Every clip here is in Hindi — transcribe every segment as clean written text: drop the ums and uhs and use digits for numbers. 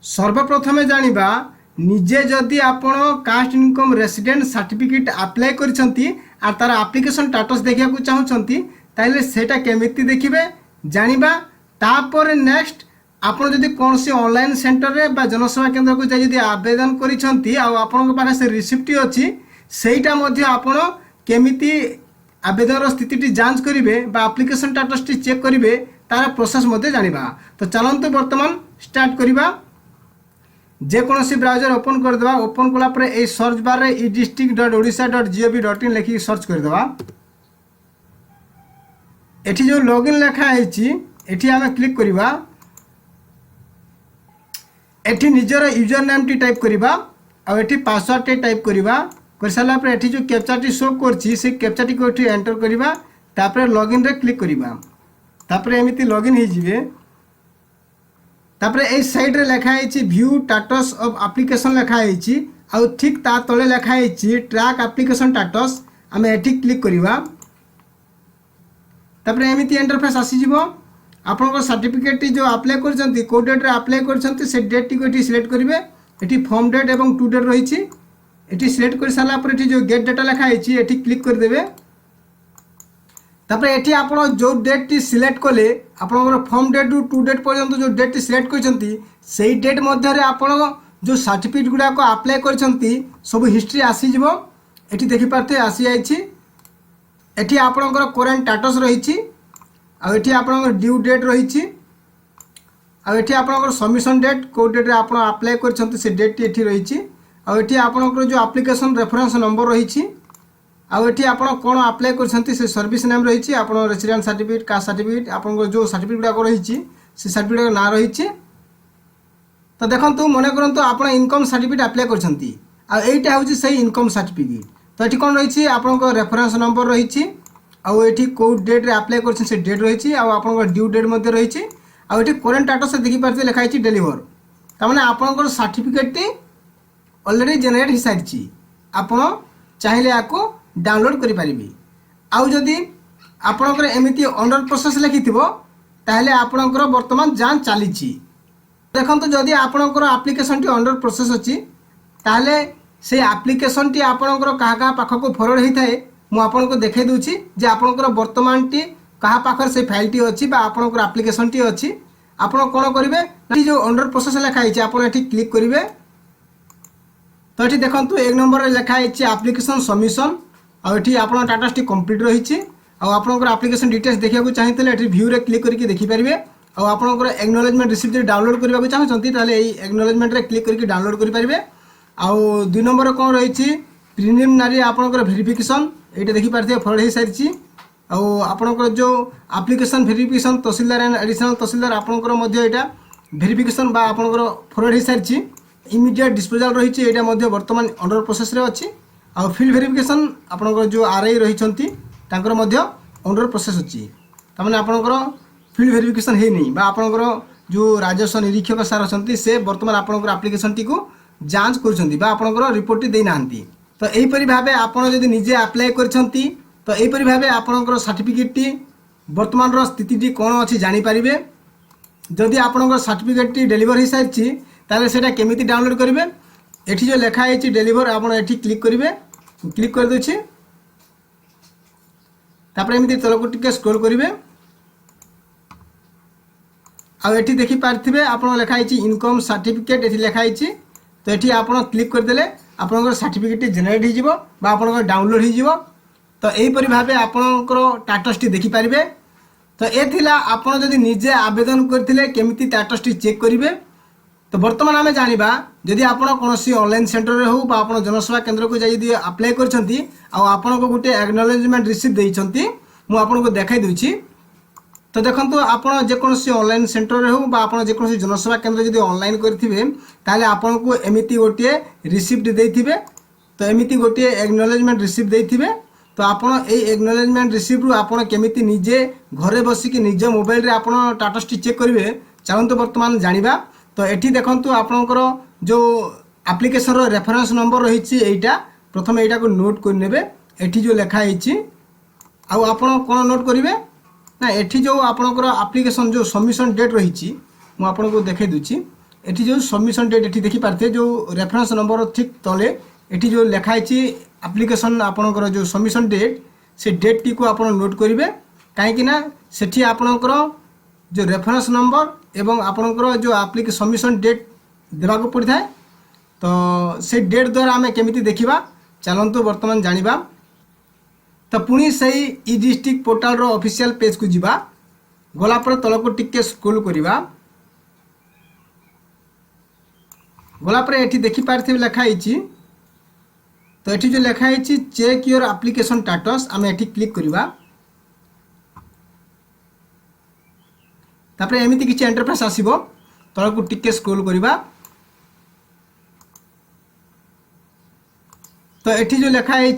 सर्वप्रथमे जानिबा निजे जदि आपण caste income resident certificate apply करिसंती आ तार एप्लिकेशन स्टेटस देखिया को चाहउछंती ताइले सेटा केमिति देखिबे जानिबा तापर नेक्स्ट आपण जदि कोनसी ऑनलाइन सेंटर रे बा जनसेवा केंद्र को जाय जदि आवेदन करिसंती आ आपण को पाखे से रिसिप्ट अछि सेटा मध्ये आपण केमिति आवेदन स्थिति जांच करिवे बा एप्लिकेशन स्टेटस चेक करिवे तार प्रोसेस मध्ये जानिबा। तो चलंतु वर्तमान स्टार्ट करिबा। जेकोसी ब्राउजर ओपन करदेवा। ओपन कलापर ये सर्च बार रे e-district.odisha.gov.in लिखिक सर्च करदेवा। एठी जो लॉगिन लेखा है आम क्लिक करिबा। एठी निजर यूजर नेम टी टाइप करिबा और एठी पासवर्ड टी टाइप करिबा। कर साला पर एठी जो कैप्चा टी शो करछि से कैप्चा टी को एठी एंटर करिबा। तापर लॉगिन रे क्लिक करिबा। तापर एमिति लॉगिन हो जिवे। तापर ए साइड रे लिखा है व्यू स्टेटस ऑफ एप्लिकेशन लिखा है आउ ठीक ता तले लिखा है ट्रैक एप्लिकेशन स्टेटस। आम एठी क्लिक करिबा। तापर एमिति इंटरफेस आसी जिवो। आपन सर्टिफिकेट जो अप्लाई करछंती को डेट रे अप्लाई करछंती से डेट टी को एठी सिलेक्ट करिवे। एठी फॉर्म डेट एवं टू डेट रहिछि। एठी सिलेक्ट कर साला पर एठी जो गेट डेटा लिखा है एठी क्लिक कर देबे। तापर एठी आपण जो डेट टी सिलेक्ट कले आपन from date to to date पर्यंत जो डेट टी सिलेक्ट करछंती सेही डेट मध्य रे आपण जो सर्टिफिकेट गुडा को अप्लाई करछंती सब हिस्ट्री आसी जिवो। एठी देखि पारते आसी जाईछि। एठी आपनकर करंट स्टेटस रहिछि आ एठी आपनकर ड्यू डेट रहिछि आ एठी आपनकर सबमिशन डेट को डेट रे आपण अप्लाई करछंती से डेट टी एठी रहिछि आ एठी आपनकर जो एप्लिकेशन रेफरेंस नंबर रहिछि आ एठी आपण कोन अप्लाई करछंती से सर्विस नेम रहिछि आपण रेसिडेंट सर्टिफिकेट कास्ट सर्टिफिकेट आपण जो सर्टिफिकेट गुडा रहिछि से सर्टिफिकेट ना रहिछि। तो देखंतु मने करंतु आपण इनकम सर्टिफिकेट अप्लाई करछंती आ एटा होछि सही इनकम सर्टिफिकेट। तो एठी कोन रहिछि आपण रेफरेंस नंबर रहिछि आ एठी को डेट रे अप्लाई करछन से डेट रहिछि आ आपण ड्यू डेट मध्ये रहिछि आ एठी करंट स्टेटस से देखि पारते लिखा है डिलीवर। त माने आपण सर्टिफिकेट टी ऑलरेडी जनरेट हो सारिछि। आपण चाहिले याको डाउनलोड करि परिबे। आउ जदि आपनकर एमिति अंडर प्रोसेस लिखिथिबो ताहले आपनकर वर्तमान जांच चलीछि। देखंतु जदि आपनकर एप्लिकेशन टी अंडर प्रोसेस अछि ताहले से एप्लिकेशन टी आपनकर कहा कहा पाख को फॉरवर्ड हेइथाय मु आपनको देखाइ दोछि जे आपनकर वर्तमान टी कहा पाखर से फाइल टी अछि बा आपनकर एप्लिकेशन टी अछि। आपण कोन करिवे जो अंडर प्रोसेस लिखा है आपण एठी क्लिक करिवे। तो ये देखो एक नंबर रे लिखा है एप्लिकेशन सबमिशन और ये आप स्टेटस टी कंप्लीट रही आपंकर एप्लिकेशन डिटेल्स देखा चाहिए ये व्यू रे क्लिक करके देखिपारे और आपंकर एक्नॉलेजमेंट रिसीप्ट डाउनलोड करने चाहते एक्नॉलेजमेंट रे क्लिक करके डाउनलोड करेंगे। आउ दुई नंबर कौन रही प्रिलिमिनारी आपंकर वेरिफिकेशन ये देखिपारे फॉरवर्ड हो सारी आपंकर जो application verification tehsildar and additional tehsildar आपंकर वेरिफिकेशन बा आपंकर फॉरवर्ड हो सारी इमिडिएट डिस्पोजल रही है वर्तमान अंडर प्रोसेस रे अच्छी। आ फील्ड वेरिफिकेशन आपंकर जो आरआई रही अंडर प्रोसेस अच्छी तमाने आपंकर फील्ड वेरिफिकेशन है नहीं बा आपंकर जो राजस्व निरीक्षक सार अच्छा से वर्तमान आपंकर एप्लिकेशन टी को जांच कर रिपोर्ट टी देना। तो यहीपरि भाव आप निजे अप्लाई करछंती तो यहीपरि भाव आपंकर सर्टिफिकेट टी वर्तमान स्थिति टी कौन अच्छी जानीपारे। जदि आपंकर सर्टिफिकेट टी डेलीवर हो सारी ताले सेटा केमिति डाउनलोड करेंगे एठी जो लिखा है डेलीवर आपण एठी क्लिक करेंगे। क्लिक कर दोछि तापर एमिति तलको टिके स्क्रॉल करेंगे आ एठी देखि पारथिबे आपण लिखा है इनकम सर्टिफिकेट एठी लिखा है। तो एठी आपण क्लिक कर देले आपनकर सर्टिफिकेट जनरेट हो जिवो बा आपनकर डाउनलोड हो जिवो। तो एही परि भाबे आपनकर स्टेटस टी देखि पारिबे। तो ए थिला आपण जदि निजे आवेदन करथिले केमिति स्टेटस टी चेक करिवे। तो वर्तमान आम जाना जदि आप कौन ऑनलाइन सेंटर रे हो बा आपण जनसेवा केंद्र को जाई अप्लाई करछंती आपण को गोटे एक्नॉलेजमेंट रिसीप्ट देइछंती मु आपण को देखाई दोछि। तो देखंतु आपण जे कोनसी ऑनलाइन सेंटर रे हो बा आपण जे कोनसी जनसेवा केंद्र जदि ऑनलाइन करथिबे ताले आपण को एमिति गोटे रिसीप्ट देइथिबे। तो एमिति गोटे एक्नॉलेजमेंट रिसीप्ट देइथिबे। तो आपण ए एक्नॉलेजमेंट रिसीप्ट रु आपण केमिति निजे घरे बसिकी निज मोबाइल रे आपण स्टेटस टी चेक करिवे चाहंतु वर्तमान जानिबा। तो एठी देखंतु आपनकर जो एप्लिकेशन रेफरेंस नंबर रही एटा प्रथम एटा को नोट कर नेबे। एठी जो लिखा है आउ आपण कोन नोट करिवे ना एठी जो आपनकर एप्लिकेशन जो सबमिशन डेट रही मु आपन को देखाई दूची एटी जो सबमिशन डेट एटी देखी पारते जो रेफरेंस नंबर ठीक तले एटी जो लिखाई एप्लिकेशन आपणकर जो सबमिशन डेट से डेट टी को आप नोट करेंगे कहीं सेठी आपणकर जो रेफरेंस नंबर एवं आपणकर जो एप्लिकेशन सबमिशन डेट देवा पड़ी था तो से डेट द्वारा आम केमी देखा चलतु बर्तमान जाना तो पुणी से ई डिस्ट्रिक्ट पोर्टाल रो ऑफिशियल पेज को जीवा गलापर तलक टिके स्क्रोल करवा गलापर एटी देखी पार्थिव लिखाई तो ये जो लिखाई चेक योर एप्लिकेशन स्टेटस आम एटी क्लिक करवा तापर एमती किसी इंटरफेस आसीबो तलक टिके स्क्रोल करवा तो ये जो लिखाई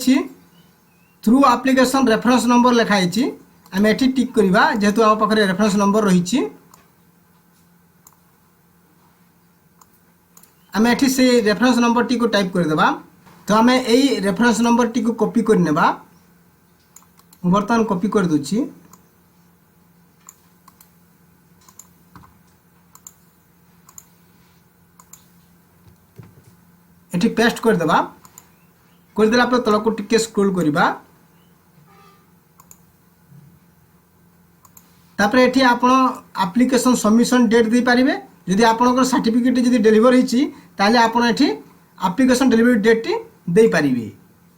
थ्रू एप्लिकेशन रेफरेंस नंबर लिखाई आम एटी टिक करवा जेहेतु आम पाखे रेफरेंस नंबर रही आम एटी से रेफरेंस नंबर टी को टाइप करदेबा तो आम यही रेफरेंस नंबर टी को कॉपी करनेबा बर्तमान कॉपी कर दूची एटी पेस्ट करदेबा करदेला पर तलक टिके स्क्रोल करवा तापर एठी आपण एप्लिकेशन सबमिशन डेट दे पारिबे जदि आपनकर सर्टिफिकेट जदि डिलीवर होईची ताले आपण एठी एप्लिकेशन डिलीवरी डेट टी दे पारिबे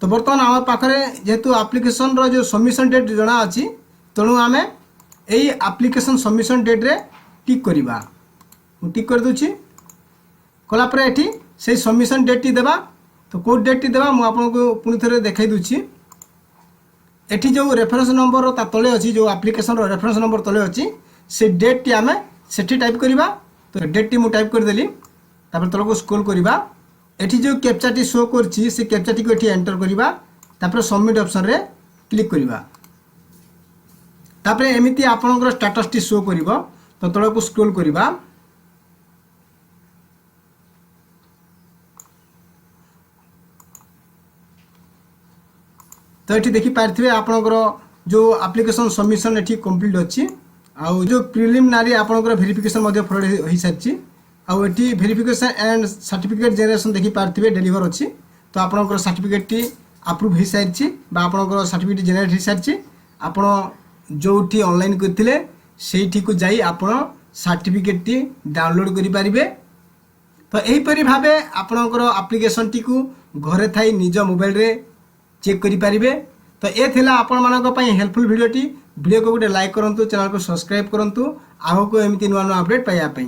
तो बर्तमान आम पाखरे जेहेतु एप्लिकेशन रो जो सबमिशन डेट जना अछि तेणु आम एई एप्लिकेशन सबमिशन डेट रे टिक करवा टिक कर दूची कला पर एठी से सबमिशन डेट टी देबा तो को डेट टी देबा मु आपनको पुनी थरे देखाई दूची एठी जो रेफरेंस नंबर ता तले अछि जो एप्लिकेशन रो रेफरेंस नंबर तले अछि से डेट टी आमे सेठी टाइप करबा तो डेट टी मु टाइप कर देली तापर तलको स्क्रॉल करबा एठी जो कैप्चा टी शो करछि से कैप्चा टी को एठी एंटर करबा तापर सबमिट ऑप्शन रे क्लिक करबा तापर एमिति आपनकर स्टेटस टी शो करबो तो तलको स्क्रॉल करबा तो ये देखी पारे आपणकर जो एप्लिकेशन सबमिशन ये कंप्लीट अच्छी आउ जो प्रिलिमिनारी आपणकर वेरिफिकेशन फॉरवर्ड हो सारी आउ ये वेरिफिकेशन एंड सर्टिफिकेट जनरेशन देखी पारे डेलीवर अच्छी तो आपणकर सर्टिफिकेट टी अप्रूव हो सारी आपणकर सर्टिफिकेट जनरेट हो सारी आपण जो ऑनलाइन करते से को जाई आपण सर्टिफिकेट टी डाउनलोड करें तो यहीपरी भाव आपणकर एप्लिकेशन टी को घरे थाई निज मोबाइल रे चेक करें तो ये थिला आपण मानक पई हेल्पफुल वीडियो को गोटे लाइक करंतु चैनल को सब्सक्राइब करंतु आगो को एमती नुआ नुआ अपडेट पाइबा पई।